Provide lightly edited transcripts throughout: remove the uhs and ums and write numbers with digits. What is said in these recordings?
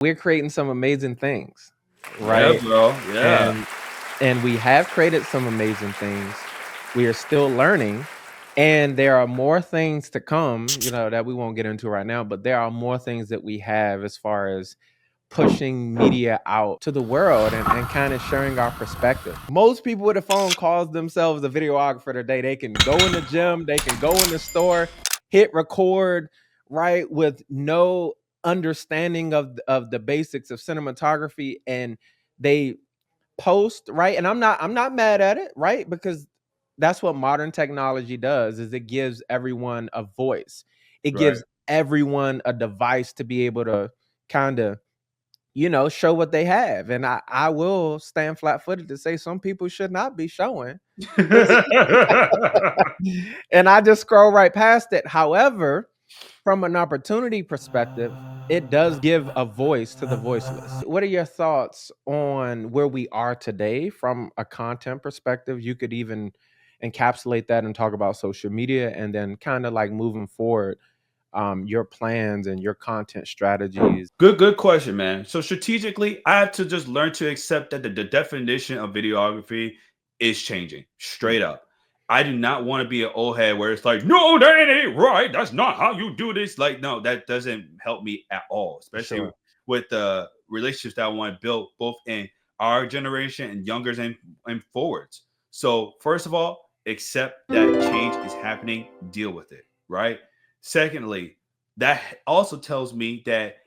we're creating some amazing things, Yeah, right? bro. Yeah. And we have created some amazing things. We are still learning, and there are more things to come, that we won't get into right now, but there are more things that we have as far as pushing media out to the world and kind of sharing our perspective. Most people with a phone calls themselves a videographer today. They can go in the gym, they can go in the store, hit record, right, with no understanding of the basics of cinematography, and they post, right? And I'm not mad at it, right? Because that's what modern technology does, is it gives everyone a voice. It Right. gives everyone a device to be able to kind of, show what they have. And I will stand flat footed to say some people should not be showing. And I just scroll right past it. However, from an opportunity perspective, it does give a voice to the voiceless. What are your thoughts on where we are today from a content perspective? You could even encapsulate that and talk about social media, and then kind of like moving forward, your plans and your content strategies. Good question, man. So strategically, I have to just learn to accept that the definition of videography is changing straight up. I do not want to be an old head where it's like, no, that ain't right. That's not how you do this. Like, no, that doesn't help me at all, especially Sure. with the relationships that I want to build both in our generation and youngers and forwards. So, first of all, accept that change is happening, deal with it, right? Secondly, that also tells me that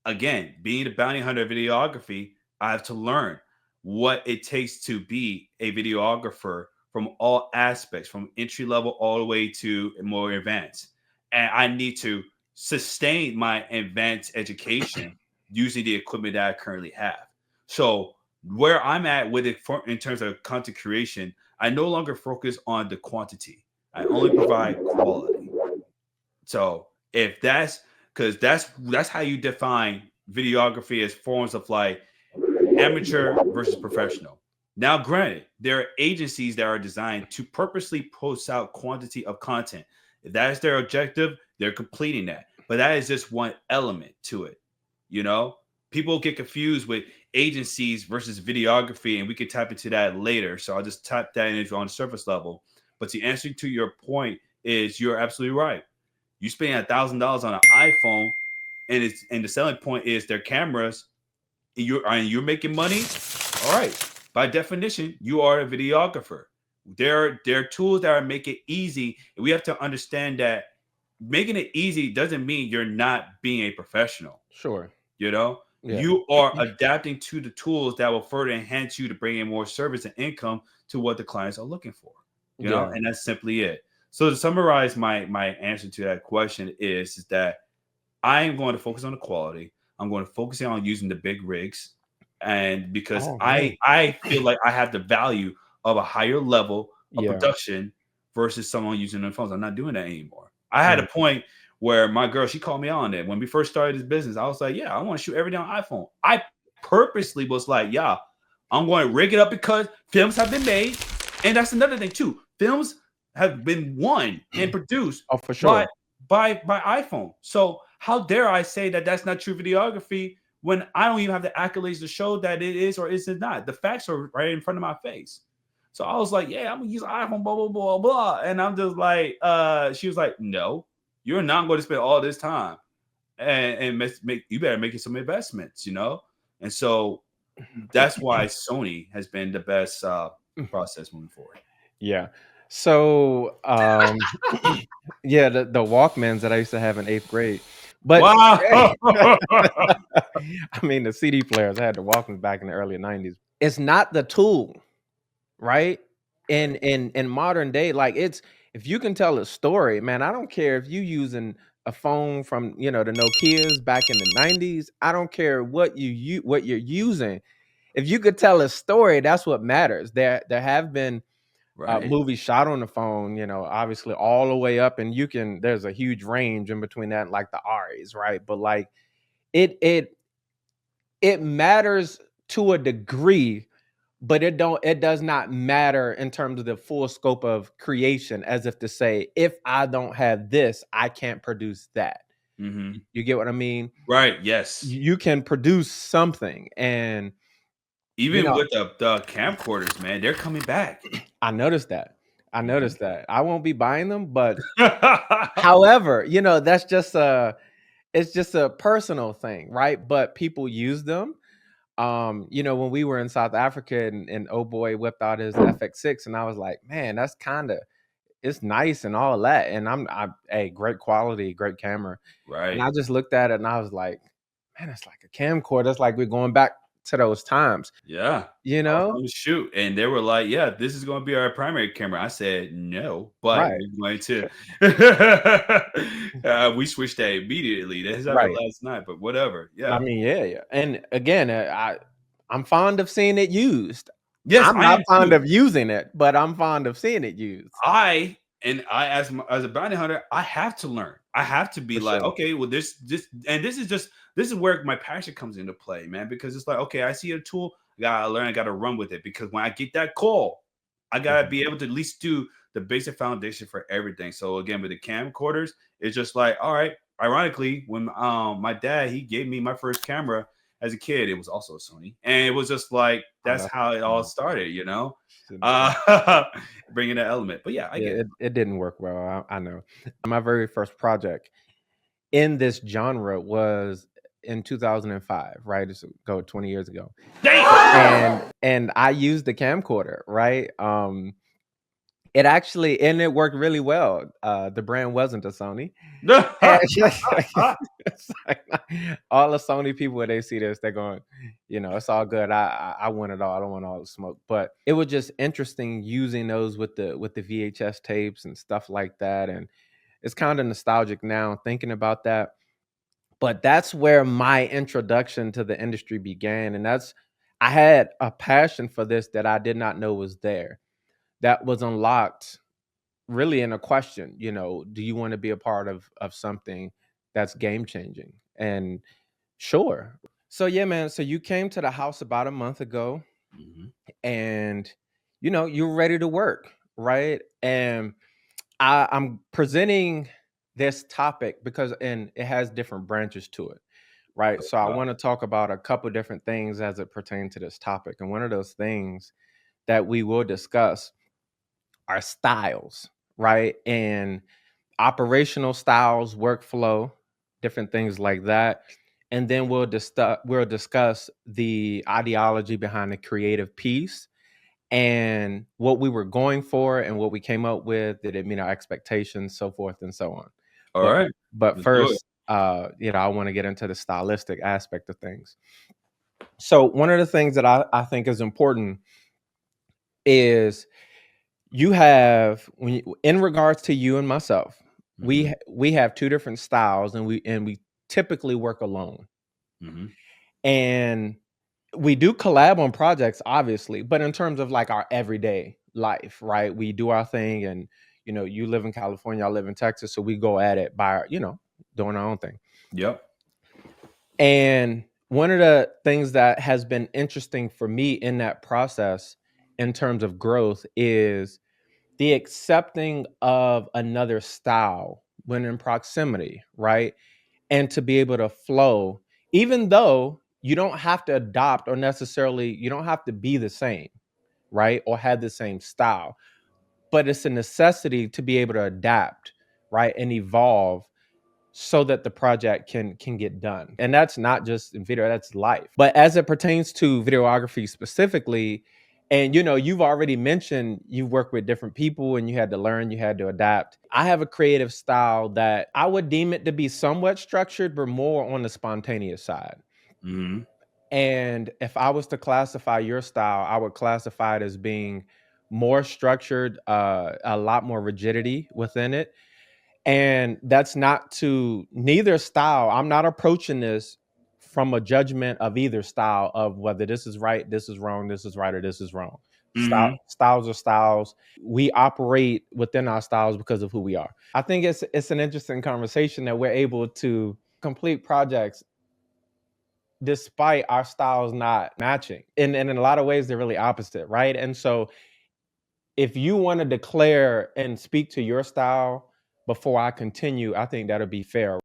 again, being a bounty hunter of videography, I have to learn what it takes to be a videographer from all aspects, from entry level all the way to more advanced. And I need to sustain my advanced education using the equipment that I currently have. So where I'm at with it in terms of content creation, I no longer focus on the quantity. I only provide quality. So if that's because that's how you define videography as forms of like amateur versus professional. Now, granted, there are agencies that are designed to purposely post out quantity of content. If that is their objective, they're completing that. But that is just one element to it. You know, people get confused with agencies versus videography, and we can tap into that later. So I'll just tap that into on the surface level. But the answer to your point is you're absolutely right. You spend $1,000 on an iPhone, and the selling point is their cameras. And you're making money. All right. By definition, you are a videographer. There are tools that are make it easy, and we have to understand that making it easy doesn't mean you're not being a professional. Sure. You know, Yeah. you are adapting to the tools that will further enhance you to bring in more service and income to what the clients are looking for. You know, Yeah. and that's simply it. So to summarize my answer to that question is that I am going to focus on the quality. I'm going to focus on using the big rigs, and because Oh man. I feel like I have the value of a higher level of Yeah. production versus someone using their phones. I'm not doing that anymore. I had Mm. a point where my girl, she called me on it when we first started this business. I was like, yeah, I want to shoot everything on iPhone. I purposely was like, yeah, I'm going to rig it up because films have been made, and that's another thing too. Films have been won and produced Oh, for by sure. by iPhone. So how dare I say that that's not true videography when I don't even have the accolades to show that it is or is it not? The facts are right in front of my face. So I was like, yeah, I'm gonna use iPhone, blah, blah, blah, blah. And I'm just like, she was like, no, you're not going to spend all this time and make you better make some investments, you know? And so that's why Sony has been the best process moving forward. Yeah. So, yeah, the Walkmans that I used to have in 8th grade. But Wow. I mean, the CD players, I had the Walkmans back in the early 90s. It's not the tool, right? Right. In modern day, like, it's, if you can tell a story, man, I don't care if you using a phone from, the Nokias back in the 90s. I don't care what you're using. If you could tell a story, that's what matters. There have been Right. movies shot on the phone, obviously all the way up, and there's a huge range in between that, like the Aries, right? But like, it it it matters to a degree, but it does not matter in terms of the full scope of creation, as if to say, if I don't have this, I can't produce that. Mm-hmm. You get what I mean? Right. Yes. You can produce something, and you Even know, with the camcorders, man, they're coming back. I noticed that. I Mhm. noticed that. I won't be buying them, but however, that's just a it's just a personal thing, right? But people use them. When we were in South Africa, and oh boy whipped out his FX6, and I was like, man, that's kind of it's nice and all that. And hey, great quality, great camera. And Right. I just looked at it and I was like, man, it's like a camcorder. It's like we're going back to those times, Yeah. you I was know? on the shoot, and they were like, "Yeah, this is gonna be our primary camera." I said, "No, but Right. we're going to." We switched that immediately. This happened Right. last night, but whatever. I Yeah. mean, yeah, yeah. And again, I'm fond of seeing it used. Yes, I'm I not am fond too. of using it, but I'm fond of seeing it used I as a bounty hunter, I have to learn. I have to be for like, sure. okay, well, this is where my passion comes into play, man. Because it's like, okay, I see a tool, I gotta learn, I gotta run with it. Because when I get that call, I gotta Mhm. be able to at least do the basic foundation for everything. So again, with the camcorders, it's just like, all right. Ironically, when my dad he gave me my first camera as a kid, it was also a Sony, and it was just like Oh, that's that's how it all funny. started. Shouldn't say. Uh, bringing that element. But yeah, I Yeah, get it. it didn't work well. I know. My very first project in this genre was in 2005, right? It's go 20 years ago. Dang! And I used the camcorder, right? It actually and it worked really well. The brand wasn't a Sony. And it's like, all the Sony people when they see this, they're going, it's all good. I want it all. I don't want all the smoke. But it was just interesting using those with the VHS tapes and stuff like that. And it's kind of nostalgic now thinking about that. But that's where my introduction to the industry began. And I had a passion for this that I did not know was there. That was unlocked really in a question, do you want to be a part of something that's game changing? And sure. So yeah, man. So you came to the house about a month ago, Mhm. and you're ready to work, right? And I'm presenting this topic because and it has different branches to it, right? So I Wow. want to talk about a couple different things as it pertains to this topic. And one of those things that we will discuss are styles, right? And operational styles, workflow, different things like that. And then we'll discuss the ideology behind the creative piece and what we were going for and what we came up with. Did it meet our expectations, so forth and so on. All But right. but Let's do it. first, I want to get into the stylistic aspect of things. So one of the things that I think is important is you have in regards to you and myself, Mhm. we have two different styles, and we typically work alone. Mhm. And we do collab on projects, obviously, but in terms of like our everyday life, right? We do our thing, and you live in California, I live in Texas, so we go at it by doing our own thing. Yep. And one of the things that has been interesting for me in that process, in terms of growth, is the accepting of another style when in proximity, right? And to be able to flow, even though you don't have to adopt or necessarily you don't have to be the same, right? Or have the same style, but it's a necessity to be able to adapt, right? And evolve so that the project can get done. And that's not just in video, that's life. But as it pertains to videography specifically, and you've already mentioned you've worked with different people and you had to learn, you had to adapt. I have a creative style that I would deem it to be somewhat structured, but more on the spontaneous side. Mhm. And if I was to classify your style, I would classify it as being more structured, a lot more rigidity within it. And that's not to neither style. I'm not approaching this from a judgment of either style of whether this is right, this is wrong, this is right, or this is wrong. Mhm. Styles are styles. We operate within our styles because of who we are. I think it's an interesting conversation that we're able to complete projects despite our styles not matching. And in a lot of ways, they're really opposite, right? And so if you want to declare and speak to your style before I continue, I think that'll be fair,